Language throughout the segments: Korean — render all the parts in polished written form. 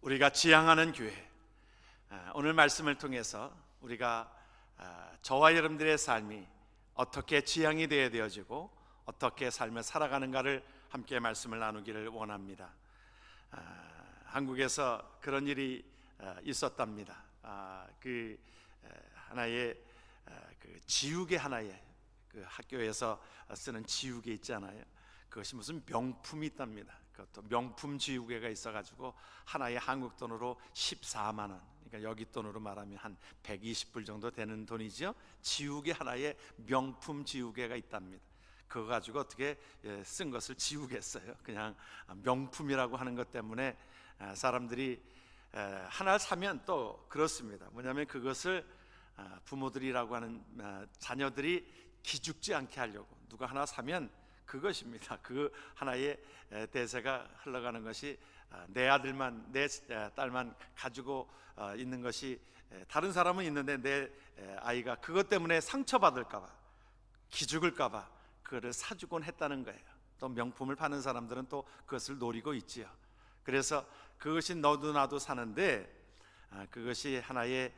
우리가 지향하는 교회, 오늘 말씀을 통해서 우리가 저와 여러분들의 삶이 어떻게 지향이 되어지고 어떻게 삶을 살아가는가를 함께 말씀을 나누기를 원합니다. 한국에서 그런 일이 있었답니다. 하나의 지우개, 하나의 학교에서 쓰는 지우개 있잖아요. 그것이 무슨 명품이 있답니다. 그것도 명품 지우개가 있어가지고 하나의 한국 돈으로 14만 원, 그러니까 여기 돈으로 말하면 한 120불 정도 되는 돈이죠. 지우개 하나의 명품 지우개가 있답니다. 그거 가지고 어떻게 쓴 것을 지우겠어요? 그냥 명품이라고 하는 것 때문에 사람들이 하나 사면 또 그렇습니다. 뭐냐면 그것을 부모들이라고 하는 자녀들이 기죽지 않게 하려고 누가 하나 사면 그것입니다. 그 하나의 대세가 흘러가는 것이 내 아들만, 내 딸만 가지고 있는 것이, 다른 사람은 있는데 내 아이가 그것 때문에 상처받을까 봐, 기죽을까 봐 그거를 사주곤 했다는 거예요. 또 명품을 파는 사람들은 또 그것을 노리고 있지요. 그래서 그것이 너도 나도 사는데, 그것이 하나의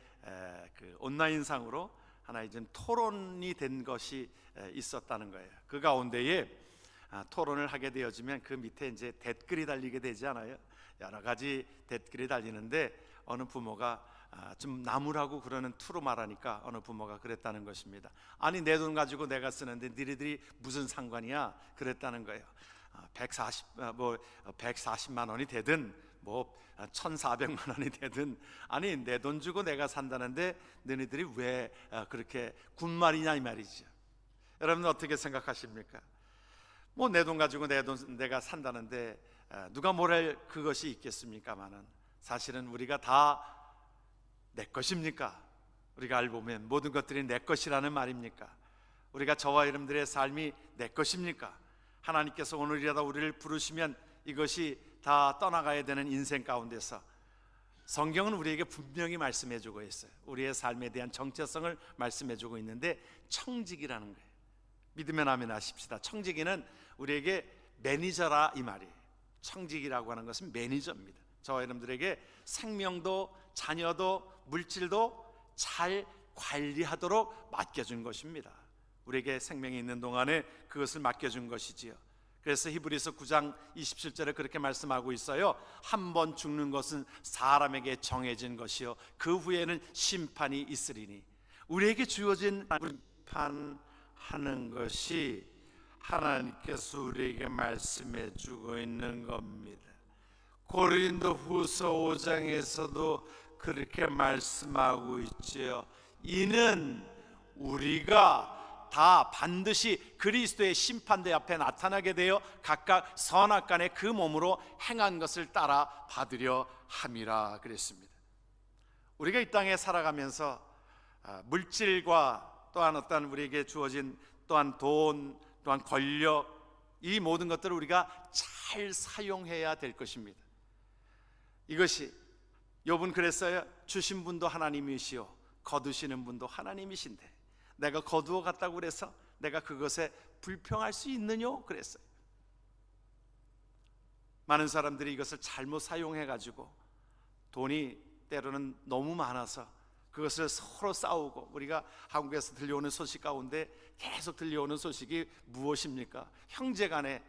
온라인상으로 하나의 좀 토론이 된 것이 있었다는 거예요. 그 가운데에 토론을 하게 되어지면 그 밑에 이제 댓글이 달리게 되지 않아요? 여러 가지 댓글이 달리는데 어느 부모가 좀 나무라고 그러는 투로 말하니까 어느 부모가 그랬다는 것입니다. 아니, 내 돈 가지고 내가 쓰는데 니네들이 무슨 상관이야? 그랬다는 거예요. 140만 원이 되든 1,400만 원이 되든, 아니 내 돈 주고 내가 산다는데 너희들이 왜 그렇게 군말이냐 이 말이죠. 여러분 어떻게 생각하십니까? 내 돈 가지고 내가 산다는데 누가 뭐랄 그것이 있겠습니까마는, 사실은 우리가 다 내 것입니까? 우리가 알고 보면 모든 것들이 내 것이라는 말입니까? 우리가 저와 여러분들의 삶이 내 것입니까? 하나님께서 오늘이라도 우리를 부르시면 이것이 다 떠나가야 되는 인생 가운데서 성경은 우리에게 분명히 말씀해주고 있어요. 우리의 삶에 대한 정체성을 말씀해주고 있는데 청지기라는 거예요. 믿으면 아멘 하십시다. 청지기는 우리에게 매니저라 이 말이에요. 청지기라고 하는 것은 매니저입니다. 저와 여러분들에게 생명도 자녀도 물질도 잘 관리하도록 맡겨준 것입니다. 우리에게 생명이 있는 동안에 그것을 맡겨준 것이지요. 그래서 히브리서 9장 27절에 그렇게 말씀하고 있어요. 한 번 죽는 것은 사람에게 정해진 것이요 그 후에는 심판이 있으리니. 우리에게 주어진 심판하는 것이 하나님께서 우리에게 말씀해 주고 있는 겁니다. 고린도 후서 5장에서도 그렇게 말씀하고 있지요. 이는 우리가 다 반드시 그리스도의 심판대 앞에 나타나게 되어 각각 선악간에 그 몸으로 행한 것을 따라 받으려 함이라 그랬습니다. 우리가 이 땅에 살아가면서 물질과 또한 어떤 우리에게 주어진 또한 돈, 또한 권력, 이 모든 것들을 우리가 잘 사용해야 될 것입니다. 이것이 욥은 그랬어요. 주신 분도 하나님이시오 거두시는 분도 하나님이신데 내가 거두어 갔다고 그래서 내가 그것에 불평할 수 있느뇨? 그랬어요. 많은 사람들이 이것을 잘못 사용해가지고 돈이 때로는 너무 많아서 그것을 서로 싸우고, 우리가 한국에서 들려오는 소식 가운데 계속 들려오는 소식이 무엇입니까? 형제간에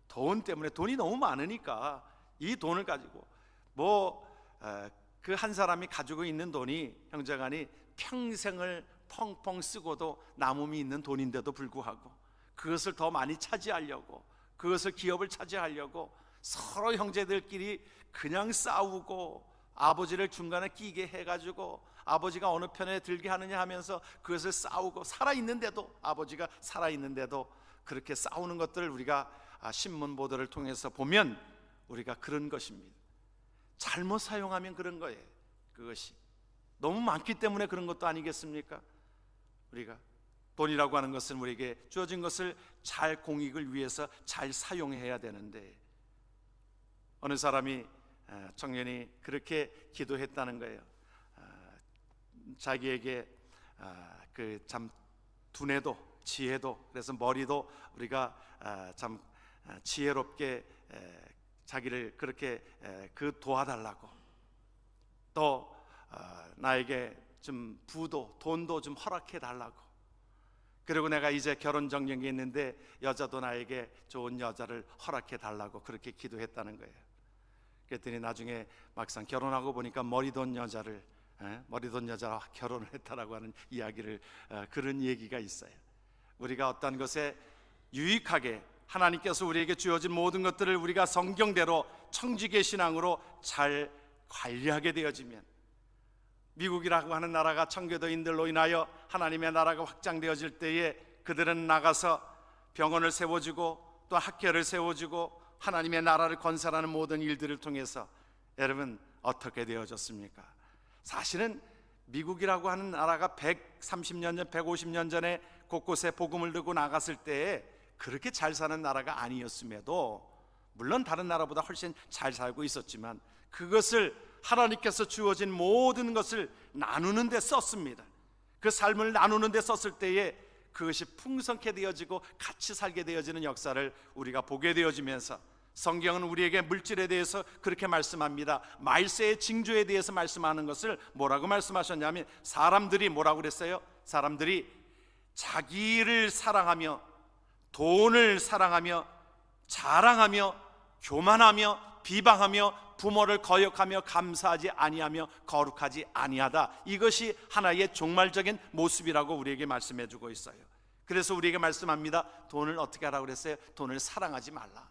돈 때문에, 돈이 너무 많으니까 이 돈을 가지고 그 한 사람이 가지고 있는 돈이 형제간이 평생을 펑펑 쓰고도 남음이 있는 돈인데도 불구하고 그것을 더 많이 차지하려고, 그것을 기업을 차지하려고 서로 형제들끼리 그냥 싸우고, 아버지를 중간에 끼게 해가지고 아버지가 어느 편에 들게 하느냐 하면서 그것을 싸우고, 살아있는데도, 아버지가 살아있는데도 그렇게 싸우는 것들을 우리가 신문 보도를 통해서 보면 우리가 그런 것입니다. 잘못 사용하면 그런 거예요. 그것이 너무 많기 때문에 그런 것도 아니겠습니까? 우리가 돈이라고 하는 것은 우리에게 주어진 것을 잘 공익을 위해서 잘 사용해야 되는데, 어느 사람이 청년이 그렇게 기도했다는 거예요. 자기에게 그 참 두뇌도 지혜도, 그래서 머리도 우리가 참 지혜롭게 자기를 그렇게 도와달라고, 또 나에게 좀 부도, 돈도 좀 허락해 달라고, 그리고 내가 이제 결혼 정령이 있는데 여자도 나에게 좋은 여자를 허락해 달라고 그렇게 기도했다는 거예요. 그랬더니 나중에 막상 결혼하고 보니까 머리 돈 여자와 결혼을 했다라고 하는 이야기를, 그런 얘기가 있어요. 우리가 어떤 것에 유익하게 하나님께서 우리에게 주어진 모든 것들을 우리가 성경대로 청지기 신앙으로 잘 관리하게 되어지면, 미국이라고 하는 나라가 청교도인들로 인하여 하나님의 나라가 확장되어질 때에 그들은 나가서 병원을 세워주고 또 학교를 세워주고 하나님의 나라를 건설하는 모든 일들을 통해서 여러분 어떻게 되어졌습니까? 사실은 미국이라고 하는 나라가 130년 전, 150년 전에 곳곳에 복음을 들고 나갔을 때에 그렇게 잘 사는 나라가 아니었음에도, 물론 다른 나라보다 훨씬 잘 살고 있었지만 그것을 하나님께서 주어진 모든 것을 나누는 데 썼습니다. 그 삶을 나누는 데 썼을 때에 그것이 풍성케 되어지고 같이 살게 되어지는 역사를 우리가 보게 되어지면서, 성경은 우리에게 물질에 대해서 그렇게 말씀합니다. 말세의 징조에 대해서 말씀하는 것을 뭐라고 말씀하셨냐면, 사람들이 뭐라고 그랬어요? 사람들이 자기를 사랑하며 돈을 사랑하며 자랑하며 교만하며 비방하며 부모를 거역하며 감사하지 아니하며 거룩하지 아니하다. 이것이 하나의 종말적인 모습이라고 우리에게 말씀해 주고 있어요. 그래서 우리에게 말씀합니다. 돈을 어떻게 하라고 그랬어요? 돈을 사랑하지 말라.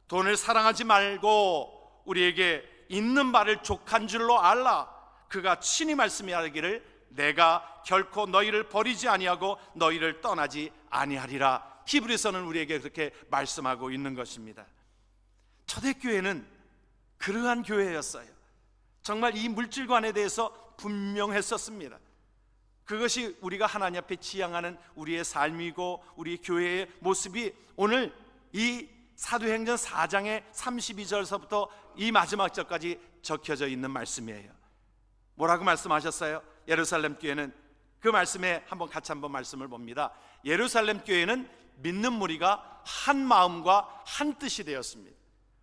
돈을 사랑하지 말고 우리에게 있는 바를 족한 줄로 알라. 그가 친히 말씀하기를 내가 결코 너희를 버리지 아니하고 너희를 떠나지 아니하리라. 히브리서는 우리에게 그렇게 말씀하고 있는 것입니다. 초대교회는 그러한 교회였어요. 정말 이 물질관에 대해서 분명했었습니다. 그것이 우리가 하나님 앞에 지향하는 우리의 삶이고 우리 교회의 모습이 오늘 이 사도행전 4장의 32절서부터 이 마지막 절까지 적혀져 있는 말씀이에요. 뭐라고 말씀하셨어요? 예루살렘 교회는, 그 말씀에 같이 한번 말씀을 봅니다. 예루살렘 교회는 믿는 무리가 한 마음과 한 뜻이 되었습니다.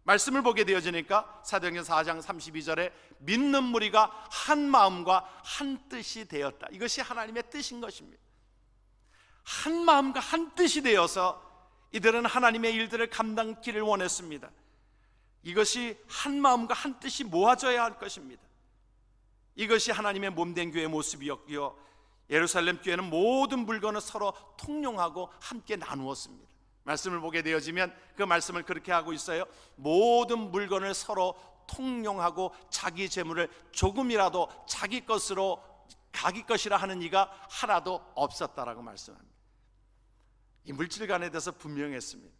말씀을 보게 되어지니까 사도행전 4장 32절에 믿는 무리가 한 마음과 한 뜻이 되었다. 이것이 하나님의 뜻인 것입니다. 한 마음과 한 뜻이 되어서 이들은 하나님의 일들을 감당키를 원했습니다. 이것이 한 마음과 한 뜻이 모아져야 할 것입니다. 이것이 하나님의 몸된 교회의 모습이었고요, 예루살렘 교회는 모든 물건을 서로 통용하고 함께 나누었습니다. 말씀을 보게 되어지면 그 말씀을 그렇게 하고 있어요. 모든 물건을 서로 통용하고 자기 재물을 조금이라도 자기 것이라 하는 이가 하나도 없었다라고 말씀합니다. 이 물질관에 대해서 분명했습니다.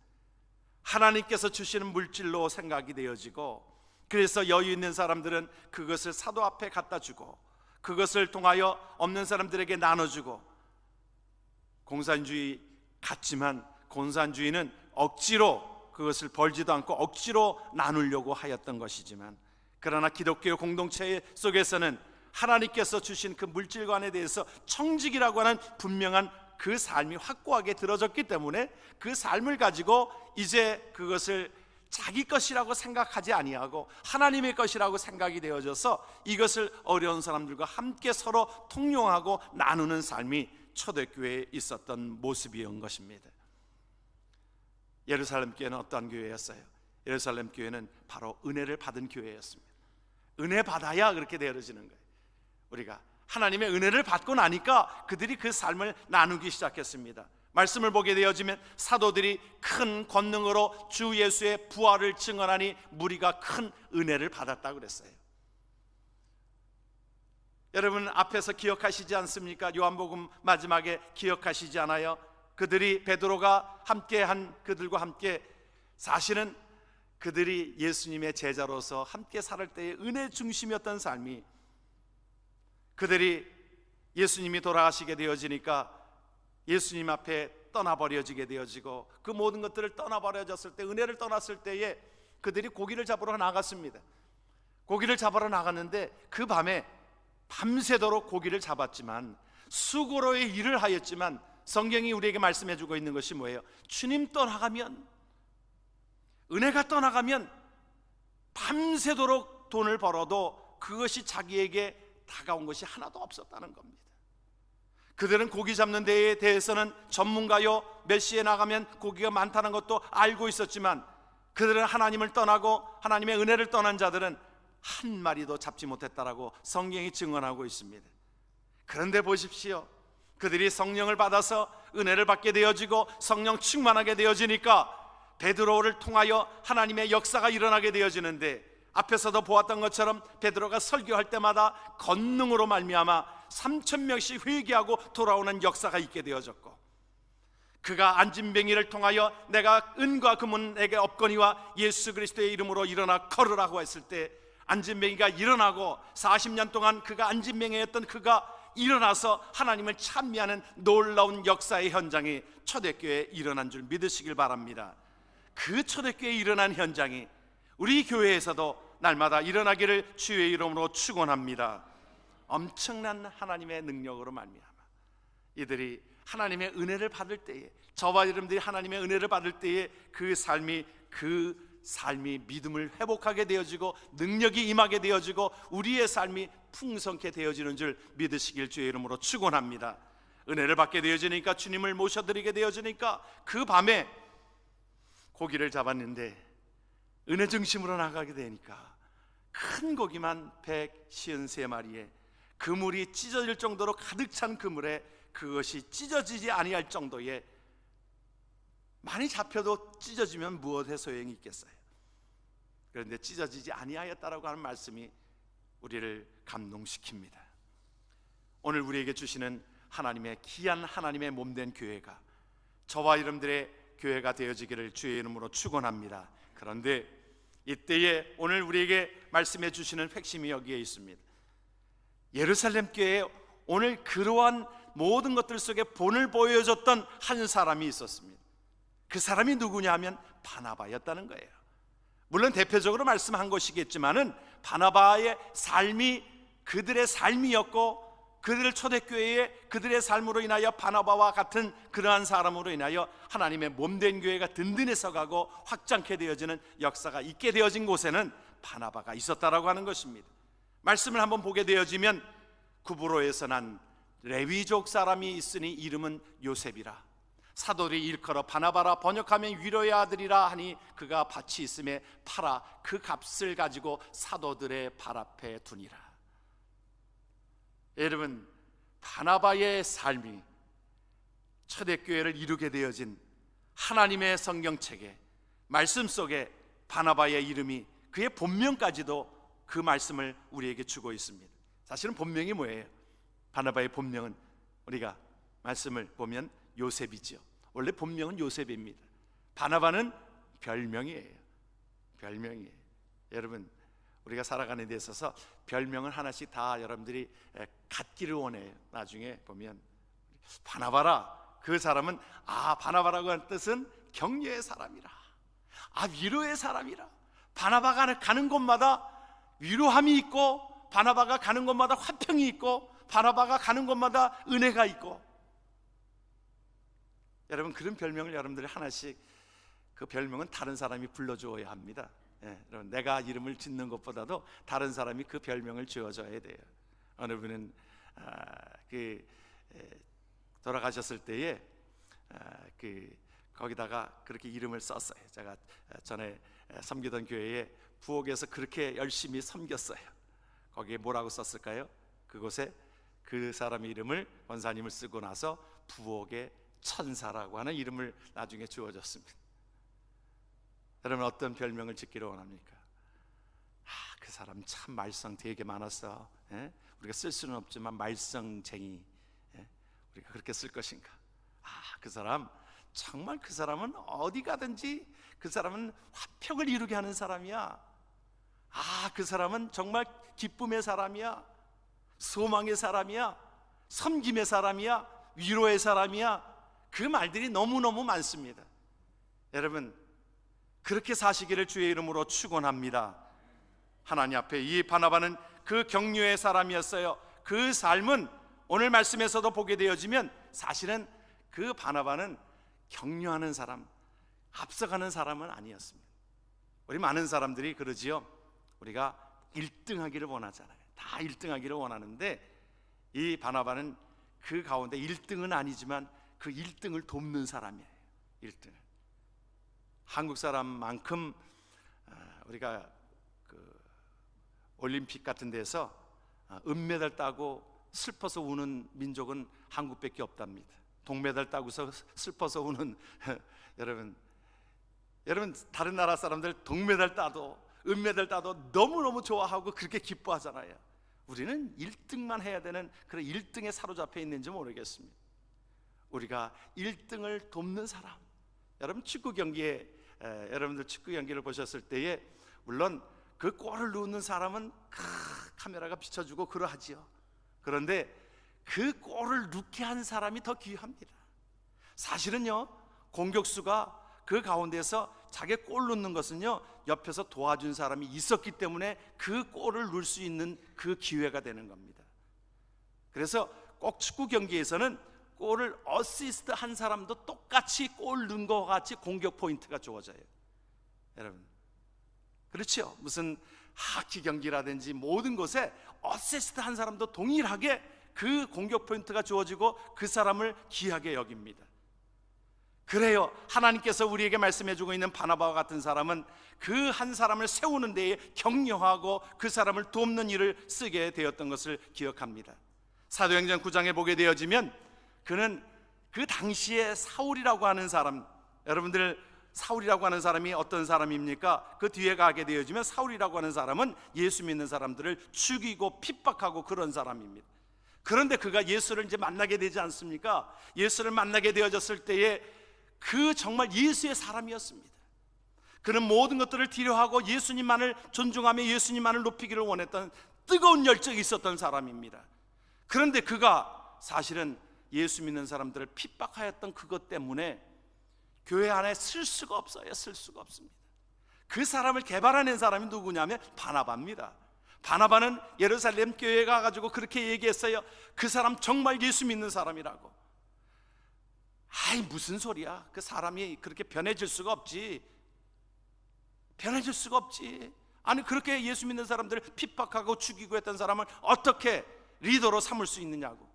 하나님께서 주시는 물질로 생각이 되어지고, 그래서 여유 있는 사람들은 그것을 사도 앞에 갖다 주고 그것을 통하여 없는 사람들에게 나눠주고, 공산주의 같지만 공산주의는 억지로 그것을 벌지도 않고 억지로 나누려고 하였던 것이지만, 그러나 기독교 공동체 속에서는 하나님께서 주신 그 물질관에 대해서 청직이라고 하는 분명한 그 삶이 확고하게 들어졌기 때문에 그 삶을 가지고 이제 그것을 자기 것이라고 생각하지 아니하고 하나님의 것이라고 생각이 되어져서 이것을 어려운 사람들과 함께 서로 통용하고 나누는 삶이 초대교회에 있었던 모습이었던 것입니다. 예루살렘 교회는 어떠한 교회였어요? 예루살렘 교회는 바로 은혜를 받은 교회였습니다. 은혜 받아야 그렇게 되어지는 거예요. 우리가 하나님의 은혜를 받고 나니까 그들이 그 삶을 나누기 시작했습니다. 말씀을 보게 되어지면 사도들이 큰 권능으로 주 예수의 부활을 증언하니 무리가 큰 은혜를 받았다고 그랬어요. 여러분 앞에서 기억하시지 않습니까? 요한복음 마지막에 기억하시지 않아요? 그들이 베드로가 함께한 그들과 함께, 사실은 그들이 예수님의 제자로서 함께 살 때의 은혜 중심이었던 삶이, 그들이 예수님이 돌아가시게 되어지니까 예수님 앞에 떠나버려지게 되어지고, 그 모든 것들을 떠나버려졌을 때, 은혜를 떠났을 때에 그들이 고기를 잡으러 나갔습니다. 고기를 잡으러 나갔는데 그 밤에 밤새도록 고기를 잡았지만, 수고로의 일을 하였지만, 성경이 우리에게 말씀해 주고 있는 것이 뭐예요? 주님 떠나가면, 은혜가 떠나가면 밤새도록 돈을 벌어도 그것이 자기에게 다가온 것이 하나도 없었다는 겁니다. 그들은 고기 잡는 데에 대해서는 전문가요, 몇 시에 나가면 고기가 많다는 것도 알고 있었지만, 그들은 하나님을 떠나고 하나님의 은혜를 떠난 자들은 한 마리도 잡지 못했다라고 성경이 증언하고 있습니다. 그런데 보십시오, 그들이 성령을 받아서 은혜를 받게 되어지고 성령 충만하게 되어지니까 베드로를 통하여 하나님의 역사가 일어나게 되어지는데, 앞에서도 보았던 것처럼 베드로가 설교할 때마다 권능으로 말미암아 3,000명씩 회개하고 돌아오는 역사가 있게 되어졌고, 그가 안진뱅이를 통하여 내가 은과 금은 내게 없거니와 예수 그리스도의 이름으로 일어나 걸으라고 했을 때 안진뱅이가 일어나고 40년 동안 그가 안진뱅이였던 그가 일어나서 하나님을 찬미하는 놀라운 역사의 현장이 초대교회에 일어난 줄 믿으시길 바랍니다. 그 초대교회에 일어난 현장이 우리 교회에서도 날마다 일어나기를 주의 이름으로 축원합니다. 엄청난 하나님의 능력으로 말미암아 이들이 하나님의 은혜를 받을 때에, 저와 여러분들이 하나님의 은혜를 받을 때에 그 삶이 믿음을 회복하게 되어지고 능력이 임하게 되어지고 우리의 삶이 풍성케 되어지는 줄 믿으시길 주의 이름으로 축원합니다. 은혜를 받게 되어지니까, 주님을 모셔드리게 되어지니까, 그 밤에 고기를 잡았는데 은혜 중심으로 나가게 되니까 큰 고기만 153마리에 그물이 찢어질 정도로 가득 찬 그물에 그것이 찢어지지 아니할 정도의, 많이 잡혀도 찢어지면 무엇의 소용이 있겠어요? 그런데 찢어지지 아니하였다라고 하는 말씀이 우리를 감동시킵니다. 오늘 우리에게 주시는 하나님의 귀한 하나님의 몸된 교회가 저와 여러분들의 교회가 되어지기를 주의 이름으로 축원합니다. 그런데 이때에 오늘 우리에게 말씀해 주시는 핵심이 여기에 있습니다. 예루살렘 교회에 오늘 그러한 모든 것들 속에 본을 보여줬던 한 사람이 있었습니다. 그 사람이 누구냐 하면 바나바였다는 거예요. 물론 대표적으로 말씀한 것이겠지만은 바나바의 삶이 그들의 삶이었고, 그들을 초대교회에 그들의 삶으로 인하여 바나바와 같은 그러한 사람으로 인하여 하나님의 몸된 교회가 든든해서 가고 확장케 되어지는 역사가 있게 되어진 곳에는 바나바가 있었다라고 하는 것입니다. 말씀을 한번 보게 되어지면 구브로에서 난 레위족 사람이 있으니 이름은 요셉이라. 사도들이 일컬어 바나바라 번역하면 위로의 아들이라 하니 그가 밭이 있음에 팔아 그 값을 가지고 사도들의 발 앞에 두니라. 여러분, 바나바의 삶이 초대교회를 이루게 되어진 하나님의 성경책에, 말씀 속에 바나바의 이름이 그의 본명까지도 그 말씀을 우리에게 주고 있습니다. 사실은 본명이 뭐예요? 바나바의 본명은 우리가 말씀을 보면 요셉이죠. 원래 본명은 요셉입니다. 바나바는 별명이에요. 별명이에요. 여러분, 우리가 살아가는 데 있어서 별명은 하나씩 다 여러분들이 갖기를 원해요. 나중에 보면 바나바라, 그 사람은 바나바라고 하는 뜻은 격려의 사람이라, 위로의 사람이라. 바나바가 가는 곳마다 위로함이 있고, 바나바가 가는 곳마다 화평이 있고, 바나바가 가는 곳마다 은혜가 있고. 여러분, 그런 별명을 여러분들이 하나씩, 그 별명은 다른 사람이 불러주어야 합니다. 여러분, 내가 이름을 짓는 것보다도 다른 사람이 그 별명을 지어줘야 돼요. 어느 분은 돌아가셨을 때에 거기다가 그렇게 이름을 썼어요. 제가 전에 섬기던 교회에 부엌에서 그렇게 열심히 섬겼어요. 거기에 뭐라고 썼을까요? 그곳에 그 사람의 이름을, 권사님을 쓰고 나서 부엌의 천사라고 하는 이름을 나중에 주어졌습니다. 여러분, 어떤 별명을 짓기를 원합니까? 그 사람 참 말썽 되게 많았어. 우리가 쓸 수는 없지만 말썽쟁이, 우리가 그렇게 쓸 것인가? 그 사람 정말, 그 사람은 어디 가든지 그 사람은 화평을 이루게 하는 사람이야. 그 사람은 정말 기쁨의 사람이야, 소망의 사람이야, 섬김의 사람이야, 위로의 사람이야. 그 말들이 너무너무 많습니다. 여러분, 그렇게 사시기를 주의 이름으로 축원합니다. 하나님 앞에 이 바나바는 그 격려의 사람이었어요. 그 삶은 오늘 말씀에서도 보게 되어지면 사실은 그 바나바는 격려하는 사람, 앞서가는 사람은 아니었습니다. 우리 많은 사람들이 그러지요. 우리가 1등하기를 원하잖아요. 다 1등하기를 원하는데 이 바나바는 그 가운데 1등은 아니지만 그 1등을 돕는 사람이에요. 1등. 한국 사람만큼 우리가 그 올림픽 같은 데서 은메달 따고 슬퍼서 우는 민족은 한국밖에 없답니다. 동메달 따고서 슬퍼서 우는 여러분 다른 나라 사람들 동메달 따도 은메달 따도 너무너무 좋아하고 그렇게 기뻐하잖아요. 우리는 1등만 해야 되는 그런 1등에 사로잡혀 있는지 모르겠습니다. 우리가 1등을 돕는 사람. 여러분 축구 경기에 여러분들 축구 경기를 보셨을 때에 물론 그 골을 넣는 사람은 카메라가 비춰주고 그러하지요. 그런데 그 골을 넣게 한 사람이 더 귀합니다. 사실은요, 공격수가 그 가운데서 자기 골 넣는 것은요, 옆에서 도와준 사람이 있었기 때문에 그 골을 넣을 수 있는 그 기회가 되는 겁니다. 그래서 꼭 축구 경기에서는 골을 어시스트 한 사람도 똑같이 골 넣은 것과 같이 공격 포인트가 주어져요. 여러분, 그렇죠? 무슨 하키 경기라든지 모든 곳에 어시스트 한 사람도 동일하게 그 공격 포인트가 주어지고 그 사람을 귀하게 여깁니다. 그래요, 하나님께서 우리에게 말씀해주고 있는 바나바와 같은 사람은 그 한 사람을 세우는 데에 격려하고 그 사람을 돕는 일을 쓰게 되었던 것을 기억합니다. 사도행전 9장에 보게 되어지면 그는 그 당시에 사울이라고 하는 사람, 여러분들 사울이라고 하는 사람이 어떤 사람입니까? 그 뒤에 가게 되어지면 사울이라고 하는 사람은 예수 믿는 사람들을 죽이고 핍박하고 그런 사람입니다. 그런데 그가 예수를 이제 만나게 되지 않습니까? 예수를 만나게 되어졌을 때에 그 정말 예수의 사람이었습니다. 그는 모든 것들을 필요하고 예수님만을 존중하며 예수님만을 높이기를 원했던 뜨거운 열정이 있었던 사람입니다. 그런데 그가 사실은 예수 믿는 사람들을 핍박하였던 그것 때문에 교회 안에 쓸 수가 없어요. 쓸 수가 없습니다. 그 사람을 개발해낸 사람이 누구냐면 바나바입니다. 바나바는 예루살렘 교회에 가가지고 그렇게 얘기했어요. 그 사람 정말 예수 믿는 사람이라고. 아이 무슨 소리야, 그 사람이 그렇게 변해질 수가 없지. 변해질 수가 없지. 아니 그렇게 예수 믿는 사람들을 핍박하고 죽이고 했던 사람을 어떻게 리더로 삼을 수 있느냐고.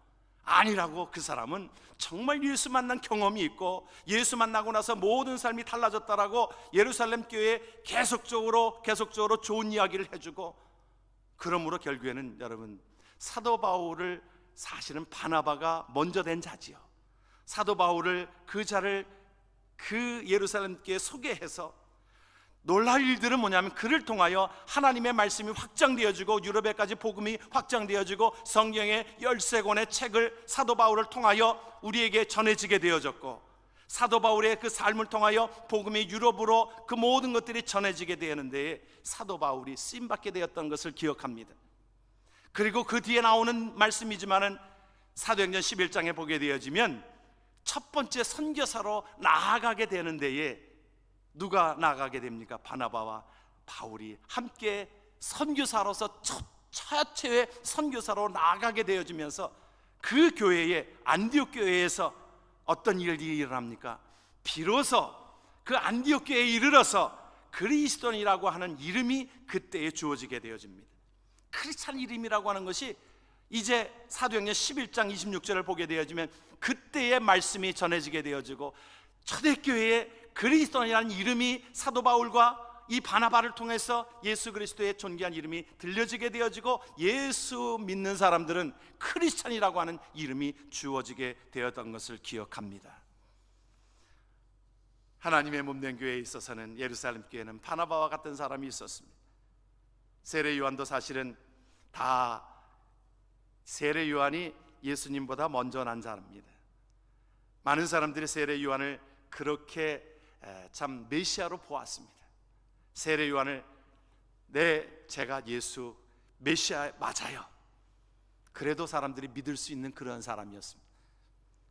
아니라고. 그 사람은 정말 예수 만난 경험이 있고 예수 만나고 나서 모든 삶이 달라졌다라고 예루살렘 교회에 계속적으로 좋은 이야기를 해주고, 그러므로 결국에는 여러분 사도 바울을 사실은 바나바가 먼저 된 자지요. 사도 바울을 그 자를 그 예루살렘 교회에 소개해서 놀랄 일들은 뭐냐면 그를 통하여 하나님의 말씀이 확장되어지고 유럽에까지 복음이 확장되어지고 성경의 13권의 책을 사도 바울을 통하여 우리에게 전해지게 되어졌고, 사도 바울의 그 삶을 통하여 복음이 유럽으로 그 모든 것들이 전해지게 되었는데 사도 바울이 쓰임받게 되었던 것을 기억합니다. 그리고 그 뒤에 나오는 말씀이지만은 사도행전 11장에 보게 되어지면 첫 번째 선교사로 나아가게 되는 데에 누가 나가게 됩니까? 바나바와 바울이 함께 선교사로서 최초의 선교사로 나아가게 되어지면서 그 교회에, 안디옥 교회에서 어떤 일이 일어납니까? 비로소 그 안디옥 교회에 이르러서 그리스도인이라고 하는 이름이 그때에 주어지게 되어집니다. 크리스찬 이름이라고 하는 것이 이제 사도행전 11장 26절을 보게 되어지면 그때의 말씀이 전해지게 되어지고 초대교회에 그리스도인이라는 이름이 사도 바울과 이 바나바를 통해서 예수 그리스도의 존귀한 이름이 들려지게 되어지고 예수 믿는 사람들은 크리스찬이라고 하는 이름이 주어지게 되었던 것을 기억합니다. 하나님의 몸된 교회에 있어서는 예루살렘 교회는 바나바와 같은 사람이 있었습니다. 세례 요한도 사실은 다 세례 요한이 예수님보다 먼저 난 사람입니다. 많은 사람들이 세례 요한을 그렇게 참 메시아로 보았습니다. 세례 요한을 제가 예수 메시아 맞아요. 그래도 사람들이 믿을 수 있는 그런 사람이었습니다.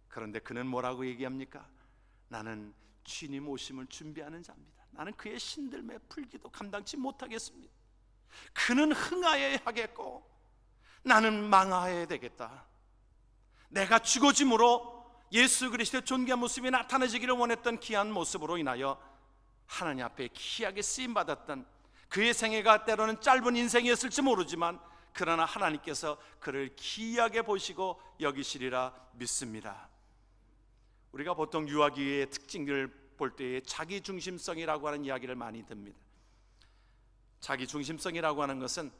그런데 그는 뭐라고 얘기합니까? 나는 주님 오심을 준비하는 자입니다. 나는 그의 신들매 풀기도 감당치 못하겠습니다. 그는 흥하여야 하겠고 나는 망하여야 되겠다. 내가 죽어짐으로 예수 그리스도의 존귀한 모습이 나타나지기를 원했던 귀한 모습으로 인하여 하나님 앞에 귀하게 쓰임받았던 그의 생애가 때로는 짧은 인생이었을지 모르지만 그러나 하나님께서 그를 귀하게 보시고 여기시리라 믿습니다. 우리가 보통 유아기의 특징을 볼 때에 자기중심성이라고 하는 이야기를 많이 듣습니다. 자기중심성이라고 하는 것은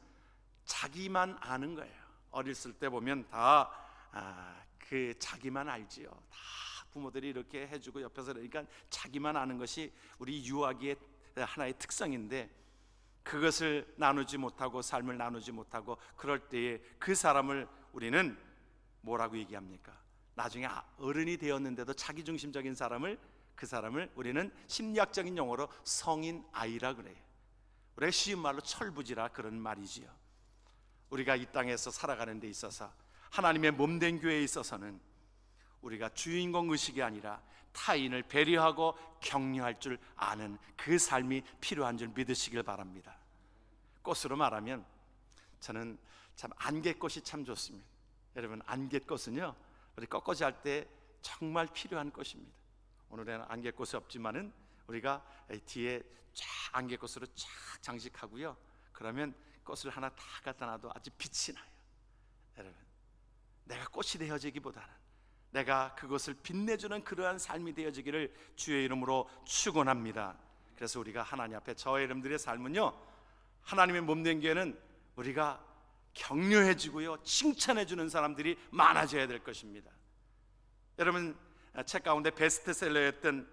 자기만 아는 거예요. 어렸을 때 보면 다 그 자기만 알지요. 다 부모들이 이렇게 해주고 옆에서 그러니까 자기만 아는 것이 우리 유아기의 하나의 특성인데, 그것을 나누지 못하고 삶을 나누지 못하고 그럴 때에 그 사람을 우리는 뭐라고 얘기합니까? 나중에 어른이 되었는데도 자기중심적인 사람을, 그 사람을 우리는 심리학적인 용어로 성인 아이라 그래요. 우리가 쉬운 말로 철부지라 그런 말이지요. 우리가 이 땅에서 살아가는 데 있어서 하나님의 몸된 교회에 있어서는 우리가 주인공 의식이 아니라 타인을 배려하고 격려할 줄 아는 그 삶이 필요한 줄 믿으시길 바랍니다. 꽃으로 말하면 저는 참 안개꽃이 참 좋습니다. 여러분, 안개꽃은요 우리 꽃꽂이 할 때 정말 필요한 꽃입니다. 오늘은 안개꽃이 없지만은 우리가 뒤에 쫙 안개꽃으로 쫙 장식하고요, 그러면 꽃을 하나 다 갖다 놔도 아주 빛이 나요. 여러분, 내가 꽃이 되어지기보다는 내가 그것을 빛내주는 그러한 삶이 되어지기를 주의 이름으로 축원합니다. 그래서 우리가 하나님 앞에 저의 이름들의 삶은요, 하나님의 몸된 교회는 우리가 격려해주고요 칭찬해주는 사람들이 많아져야 될 것입니다. 여러분, 책 가운데 베스트셀러였던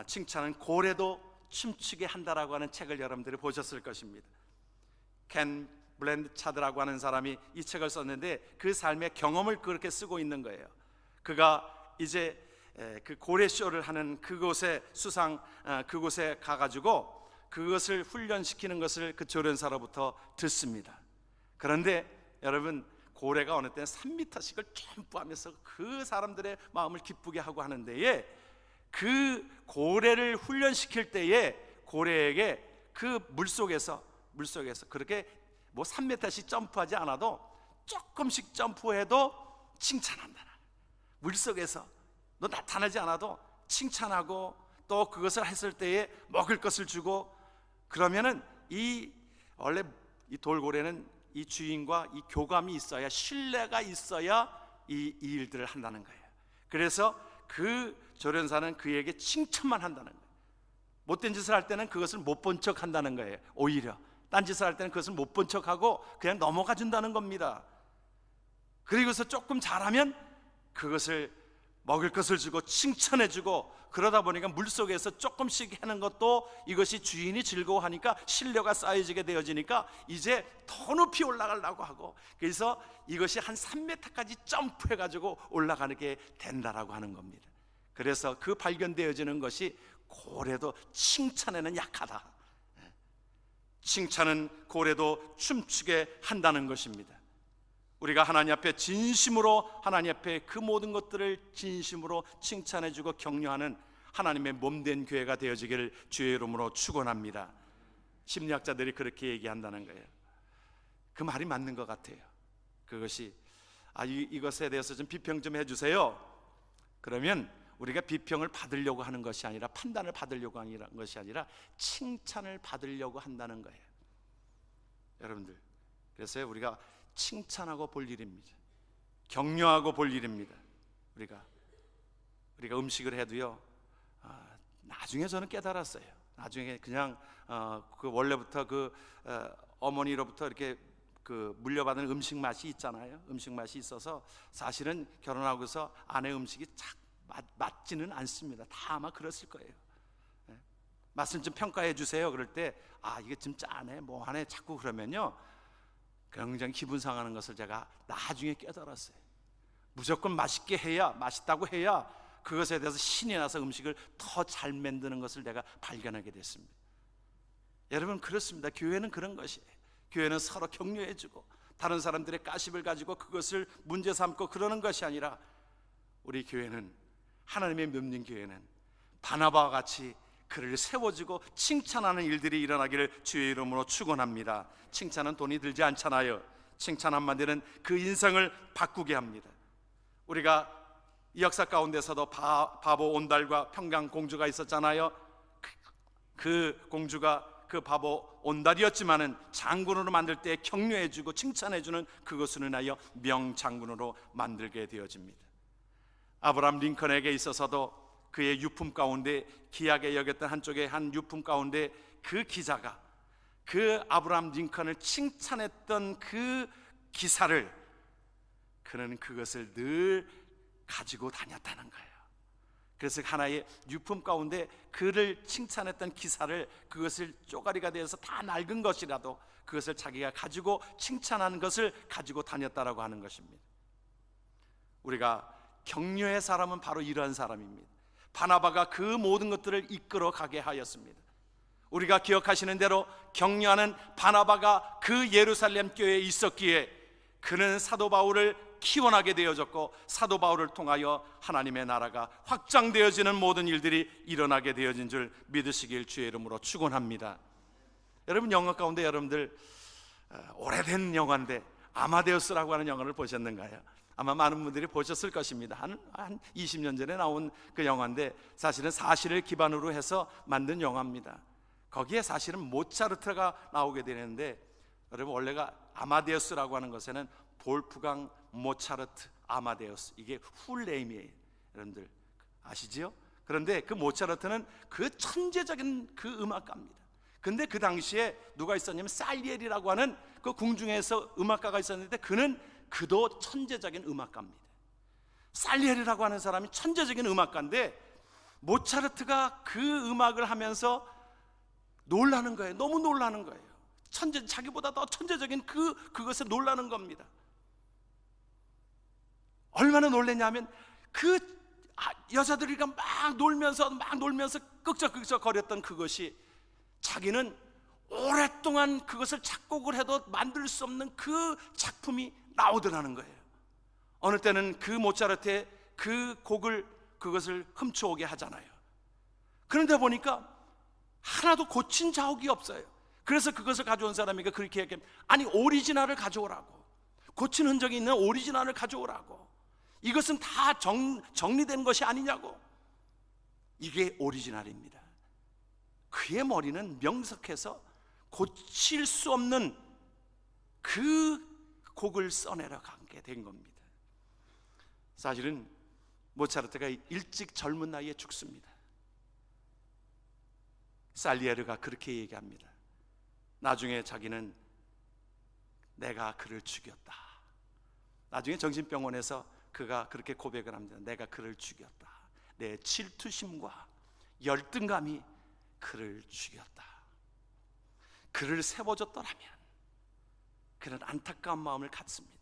칭찬은 고래도 춤추게 한다라고 하는 책을 여러분들이 보셨을 것입니다. 켄 블랜차드라고 하는 사람이 이 책을 썼는데 그 삶의 경험을 그렇게 쓰고 있는 거예요. 그가 이제 그 고래쇼를 하는 그곳에 그곳에 가가지고 그것을 훈련시키는 것을 그 조련사로부터 듣습니다. 그런데 여러분, 고래가 어느 때는 3m씩을 점프하면서 그 사람들의 마음을 기쁘게 하고 하는 데에, 그 고래를 훈련시킬 때에 고래에게 그 물속에서 그렇게 뭐 3m씩 점프하지 않아도 조금씩 점프해도 칭찬한다. 물속에서 너 나타나지 않아도 칭찬하고 또 그것을 했을 때에 먹을 것을 주고, 그러면은 원래 이 돌고래는 이 주인과 이 교감이 있어야, 신뢰가 있어야 이 일들을 한다는 거예요. 그래서 그 조련사는 그에게 칭찬만 한다는 거예요. 못된 짓을 할 때는 그것을 못 본 척 한다는 거예요. 오히려 딴 짓을 할 때는 그것을 못 본 척하고 그냥 넘어가 준다는 겁니다. 그리고서 조금 잘하면 그것을 먹을 것을 주고 칭찬해주고, 그러다 보니까 물속에서 조금씩 하는 것도 이것이 주인이 즐거워하니까 신뢰가 쌓여지게 되어지니까 이제 더 높이 올라가려고 하고, 그래서 이것이 한 3m까지 점프해가지고 올라가게 된다라고 하는 겁니다. 그래서 그 발견되어지는 것이 고래도 칭찬에는 약하다, 칭찬은 고래도 춤추게 한다는 것입니다. 우리가 하나님 앞에 진심으로, 하나님 앞에 그 모든 것들을 진심으로 칭찬해주고 격려하는 하나님의 몸된 교회가 되어지기를 주의 이름으로 축원합니다. 심리학자들이 그렇게 얘기한다는 거예요. 그 말이 맞는 것 같아요. 그것이 이것에 대해서 좀 비평 좀 해주세요. 그러면 우리가 비평을 받으려고 하는 것이 아니라, 판단을 받으려고 하는 것이 아니라 칭찬을 받으려고 한다는 거예요. 여러분들, 그래서 우리가 칭찬하고 볼 일입니다. 격려하고 볼 일입니다. 우리가 음식을 해도요, 나중에 저는 깨달았어요. 나중에 그냥 그 원래부터 어머니로부터 이렇게 그 물려받은 음식 맛이 있잖아요. 음식 맛이 있어서 사실은 결혼하고서 아내 음식이 착 맞지는 않습니다. 다 아마 그랬을 거예요. 맛을 좀 평가해 주세요. 그럴 때 이게 좀 짜네, 뭐하네, 자꾸 그러면요 굉장히 기분 상하는 것을 제가 나중에 깨달았어요. 무조건 맛있게 해야, 맛있다고 해야 그것에 대해서 신이 나서 음식을 더 잘 만드는 것을 내가 발견하게 됐습니다. 여러분, 그렇습니다. 교회는 그런 것이에요. 교회는 서로 격려해주고 다른 사람들의 가십을 가지고 그것을 문제 삼고 그러는 것이 아니라, 우리 교회는, 하나님의 몸된 교회는 바나바와 같이 그를 세워주고 칭찬하는 일들이 일어나기를 주의 이름으로 축원합니다. 칭찬은 돈이 들지 않잖아요. 칭찬 한마디는 그 인생을 바꾸게 합니다. 우리가 이 역사 가운데서도 바보 온달과 평강 공주가 있었잖아요. 그 공주가 그 바보 온달이었지만은 장군으로 만들 때 격려해주고 칭찬해주는 그것을 인하여 명장군으로 만들게 되어집니다. 아브라함 링컨에게 있어서도 그의 유품 가운데, 귀하게 여겼던 한쪽의 한 유품 가운데 그 기자가 그 아브라함 링컨을 칭찬했던 그 기사를, 그는 그것을 늘 가지고 다녔다는 거예요. 그래서 하나의 유품 가운데 그를 칭찬했던 기사를, 그것을 쪼가리가 되어서 다 낡은 것이라도 그것을 자기가 가지고 칭찬하는 것을 가지고 다녔다라고 하는 것입니다. 우리가 격려의 사람은 바로 이러한 사람입니다. 바나바가 그 모든 것들을 이끌어 가게 하였습니다. 우리가 기억하시는 대로 격려하는 바나바가 그 예루살렘 교회에 있었기에 그는 사도 바울을 키워나게 되어졌고, 사도 바울을 통하여 하나님의 나라가 확장되어지는 모든 일들이 일어나게 되어진 줄 믿으시길 주의 이름으로 축원합니다. 여러분, 영화 가운데 여러분들 오래된 영화인데 아마데우스라고 하는 영화를 보셨는가요? 아마 많은 분들이 보셨을 것입니다. 한 20년 전에 나온 그 영화인데 사실은 사실을 기반으로 해서 만든 영화입니다. 거기에 사실은 모차르트가 나오게 되는데, 여러분, 원래가 아마데우스라고 하는 것에는 볼프강 모차르트 아마데우스, 이게 풀네임이에요. 여러분들 아시지요? 그런데 그 모차르트는 그 천재적인 그 음악가입니다. 근데 그 당시에 누가 있었냐면 살리에리라고 하는 그 궁중에서 음악가가 있었는데, 그도 천재적인 음악가입니다. 살리에리라고 하는 사람이 천재적인 음악가인데, 모차르트가 그 음악을 하면서 놀라는 거예요. 너무 놀라는 거예요. 자기보다 더 천재적인 그것에 놀라는 겁니다. 얼마나 놀랐냐면 그 여자들이랑 막 놀면서 끄적끄적 거렸던 그것이, 자기는 오랫동안 그것을 작곡을 해도 만들 수 없는 그 작품이 나오더라는 거예요. 어느 때는 그 모차르트의 그 곡을, 그것을 훔쳐오게 하잖아요. 그런데 보니까 하나도 고친 자국이 없어요. 그래서 그것을 가져온 사람이가 그렇게 얘기합니다. 아니, 오리지널을 가져오라고, 고친 흔적이 있는 오리지널을 가져오라고, 이것은 다 정리된 것이 아니냐고. 이게 오리지널입니다. 그의 머리는 명석해서 고칠 수 없는 그 곡을 써내려 가게 된 겁니다. 사실은 모차르트가 일찍 젊은 나이에 죽습니다. 살리에르가 그렇게 얘기합니다. 나중에 자기는 내가 그를 죽였다. 나중에 정신병원에서 그가 그렇게 고백을 합니다. 내가 그를 죽였다. 내 질투심과 열등감이 그를 죽였다. 그를 세워줬더라면 그는 안타까운 마음을 갖습니다.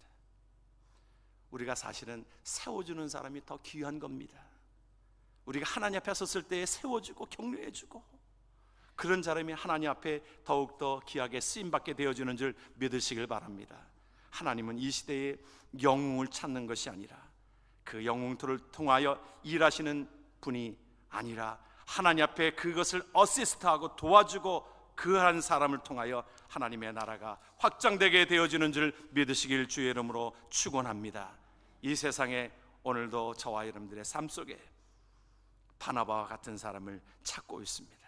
우리가 사실은 세워주는 사람이 더 귀한 겁니다. 우리가 하나님 앞에 섰을 때 세워주고 격려해주고, 그런 사람이 하나님 앞에 더욱더 귀하게 쓰임받게 되어주는 줄 믿으시길 바랍니다. 하나님은 이 시대에 영웅을 찾는 것이 아니라 그 영웅들을 통하여 일하시는 분이 아니라, 하나님 앞에 그것을 어시스트하고 도와주고 그 한 사람을 통하여 하나님의 나라가 확장되게 되어지는 줄 믿으시길 주의 이름으로 축원합니다. 이 세상에 오늘도 저와 여러분들의 삶 속에 바나바와 같은 사람을 찾고 있습니다.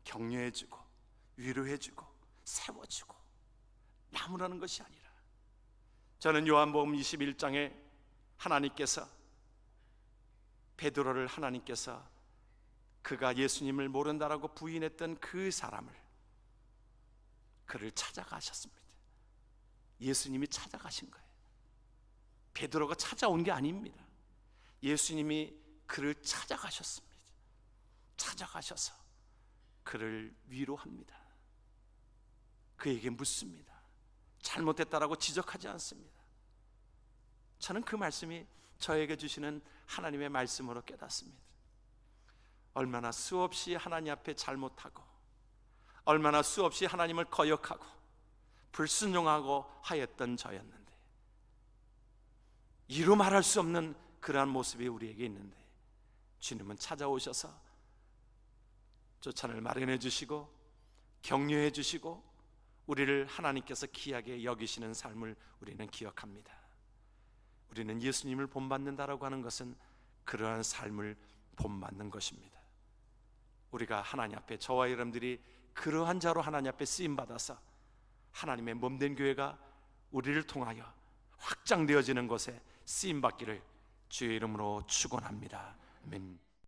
격려해주고 위로해주고 세워주고 나무라는 것이 아니라, 저는 요한복음 21장에 하나님께서 베드로를, 하나님께서 그가 예수님을 모른다라고 부인했던 그 사람을, 그를 찾아가셨습니다. 예수님이 찾아가신 거예요. 베드로가 찾아온 게 아닙니다. 예수님이 그를 찾아가셨습니다. 찾아가셔서 그를 위로합니다. 그에게 묻습니다. 잘못했다라고 지적하지 않습니다. 저는 그 말씀이 저에게 주시는 하나님의 말씀으로 깨닫습니다. 얼마나 수없이 하나님 앞에 잘못하고, 얼마나 수없이 하나님을 거역하고 불순종하고 하였던 저였는데, 이루 말할 수 없는 그러한 모습이 우리에게 있는데, 주님은 찾아오셔서 조찬을 마련해 주시고 격려해 주시고 우리를 하나님께서 귀하게 여기시는 삶을 우리는 기억합니다. 우리는 예수님을 본받는다라고 하는 것은 그러한 삶을 본받는 것입니다. 우리가 하나님 앞에, 저와 여러분들이 그러한 자로 하나님 앞에 쓰임 받아서 하나님의 몸된 교회가 우리를 통하여 확장되어지는 것에 쓰임 받기를 주의 이름으로 축원합니다. 아멘.